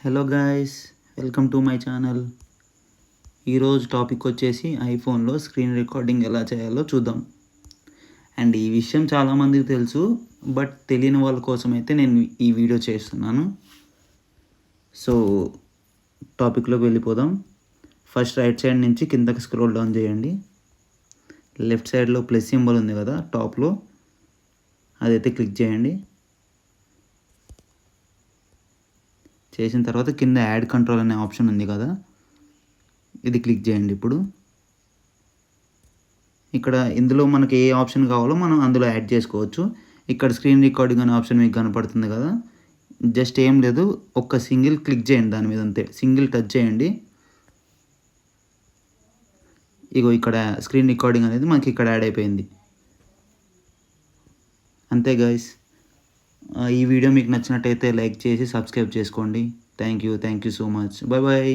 Hello guys, welcome to my channel. ఈరోజు topic వచ్చేసి ఐఫోన్లో screen recording ఎలా చేయాలో చూద్దాం. అండ్ ఈ విషయం చాలామందికి తెలుసు, బట్ తెలియని వాళ్ళ కోసం అయితే నేను ఈ వీడియో చేస్తున్నాను. సో టాపిక్లోకి వెళ్ళిపోదాం. ఫస్ట్ రైట్ సైడ్ నుంచి కిందకి స్క్రోల్ డౌన్ చేయండి. లెఫ్ట్ సైడ్లో ప్లస్ సింబల్ ఉంది కదా టాప్లో, అదైతే క్లిక్ చేయండి. చేసిన తర్వాత కింద యాడ్ కంట్రోల్ అనే ఆప్షన్ ఉంది కదా, ఇది క్లిక్ చేయండి. ఇప్పుడు ఇక్కడ ఇందులో మనకి ఏ ఆప్షన్ కావాలో మనం అందులో యాడ్ చేసుకోవచ్చు. ఇక్కడ స్క్రీన్ రికార్డింగ్ అనే ఆప్షన్ మీకు కనపడుతుంది కదా, జస్ట్ ఏం లేదు, ఒక్క సింగిల్ క్లిక్ చేయండి దాని మీద, అంతే. సింగిల్ టచ్ చేయండి. ఇగో ఇక్కడ స్క్రీన్ రికార్డింగ్ అనేది మనకి ఇక్కడ యాడ్ అయిపోయింది. అంతే గైస్. ఈ వీడియో మీకు నచ్చినట్టయితే లైక్ చేసి సబ్స్క్రైబ్ చేసుకోండి. Thank you so much. Bye bye.